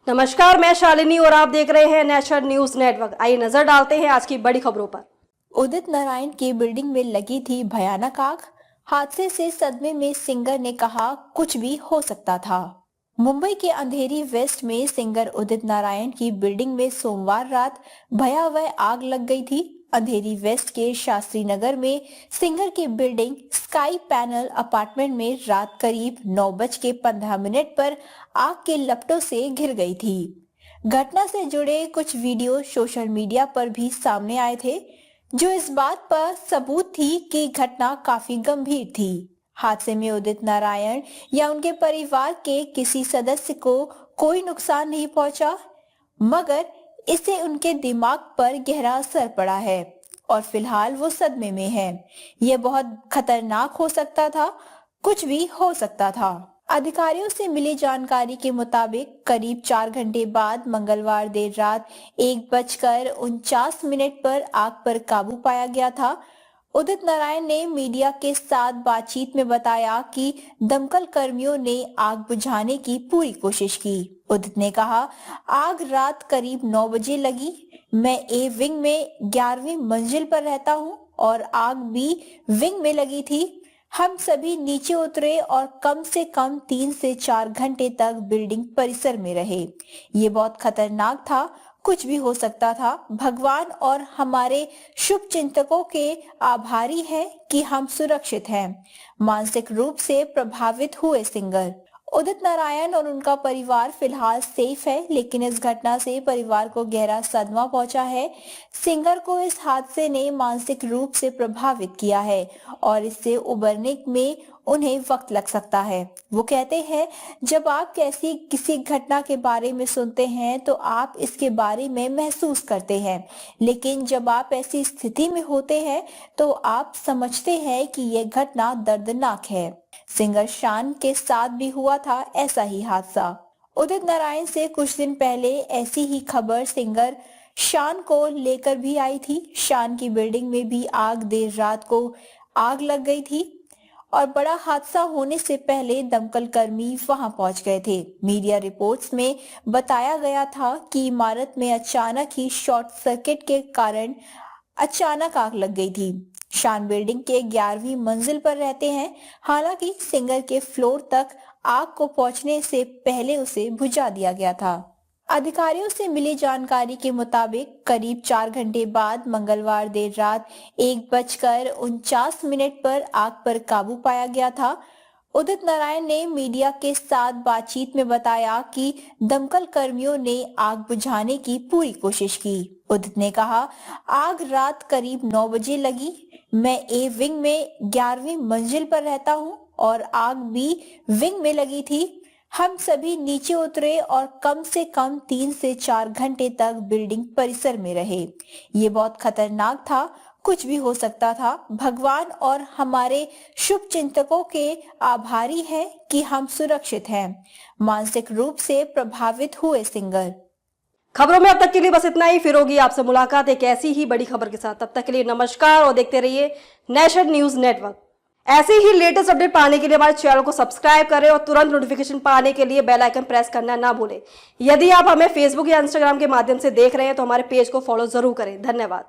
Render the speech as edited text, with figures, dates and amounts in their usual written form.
नमस्कार, मैं शालिनी और आप देख रहे हैं नेशनल न्यूज नेटवर्क। आइए नजर डालते हैं आज की बड़ी खबरों पर। उदित नारायण की बिल्डिंग में लगी थी भयानक आग। हादसे से सदमे में सिंगर ने कहा कुछ भी हो सकता था। मुंबई के अंधेरी वेस्ट में सिंगर उदित नारायण की बिल्डिंग में सोमवार रात भयावह आग लग गई थी। अंधेरी वेस्ट के शास्त्री नगर में सिंगर की बिल्डिंग स्काई पैनल अपार्टमेंट में रात करीब 9:15 पर आग के लपटों से घिर गई थी। घटना से जुड़े कुछ वीडियो सोशल मीडिया पर भी सामने आए थे, जो इस बात पर सबूत थी कि घटना काफी गंभीर थी। हादसे में उदित नारायण या उनके परिवार के किसी सदस्य को कोई नुकसान नहीं पहुंचा, मगर इससे उनके दिमाग पर गहरा असर पड़ा है और फिलहाल वो सदमे में है। ये बहुत खतरनाक हो सकता था, कुछ भी हो सकता था। अधिकारियों से मिली जानकारी के मुताबिक करीब 4 घंटे बाद मंगलवार देर रात 1:49 पर आग पर काबू पाया गया था। उदित नारायण ने मीडिया के साथ बातचीत में बताया कि दमकल कर्मियों ने आग बुझाने की पूरी कोशिश की। उदित ने कहा, आग रात करीब 9 बजे लगी। मैं ए विंग में 11वीं मंजिल पर रहता हूं और आग बी विंग में लगी थी। हम सभी नीचे उतरे और कम से कम 3 से 4 घंटे तक बिल्डिंग परिसर में रहे। ये बहुत खतरनाक था, कुछ भी हो सकता था। भगवान और हमारे शुभ चिंतकों के आभारी है कि हम सुरक्षित हैं। मानसिक रूप से प्रभावित हुए सिंगर उदित नारायण और उनका परिवार फिलहाल सेफ है, लेकिन इस घटना से परिवार को गहरा सदमा पहुंचा है। सिंगर को इस हादसे ने मानसिक रूप से प्रभावित किया है और इससे उबरने में उन्हें वक्त लग सकता है। वो कहते हैं, जब आप ऐसी किसी घटना के बारे में सुनते हैं तो आप इसके बारे में महसूस करते हैं, लेकिन जब आप ऐसी स्थिति में होते हैं तो आप समझते हैं कि यह घटना दर्दनाक है। सिंगर शान के साथ भी हुआ था ऐसा ही हादसा। उदित नारायण से कुछ दिन पहले ऐसी ही खबर सिंगर शान को लेकर भी आई थी। शान की बिल्डिंग में भी देर रात को आग लग गई थी और बड़ा हादसा होने से पहले दमकल कर्मी वहां पहुंच गए थे। मीडिया रिपोर्ट्स में बताया गया था कि इमारत में अचानक ही शॉर्ट सर्किट के कारण अचानक आग लग गई थी। शान बिल्डिंग के 11वीं मंजिल पर रहते हैं। हालांकि सिंगर के फ्लोर तक आग को पहुंचने से पहले उसे बुझा दिया गया था। अधिकारियों से मिली जानकारी के मुताबिक करीब 4 घंटे बाद मंगलवार देर रात 1:49 पर आग पर काबू पाया गया था। उदित नारायण ने मीडिया के साथ बातचीत में बताया कि दमकल कर्मियों ने आग बुझाने की पूरी कोशिश की। उदित ने कहा, आग रात करीब 9 बजे लगी। मैं ए विंग में 11वीं मंजिल पर रहता हूं और आग बी विंग में लगी थी। हम सभी नीचे उतरे और कम से कम 3 से 4 घंटे तक बिल्डिंग परिसर में रहे। ये बहुत खतरनाक था, कुछ भी हो सकता था। भगवान और हमारे शुभ चिंतकों के आभारी है कि हम सुरक्षित हैं। मानसिक रूप से प्रभावित हुए सिंगर। खबरों में अब तक के लिए बस इतना ही। फिर होगी आपसे मुलाकात एक ऐसी ही बड़ी खबर के साथ। तब तक के लिए नमस्कार और देखते रहिए नेशनल न्यूज नेटवर्क। ऐसे ही लेटेस्ट अपडेट पाने के लिए हमारे चैनल को सब्सक्राइब करें और तुरंत नोटिफिकेशन पाने के लिए बेल आइकन प्रेस करना ना भूलें। यदि आप हमें फेसबुक या इंस्टाग्राम के माध्यम से देख रहे हैं तो हमारे पेज को फॉलो जरूर करें। धन्यवाद।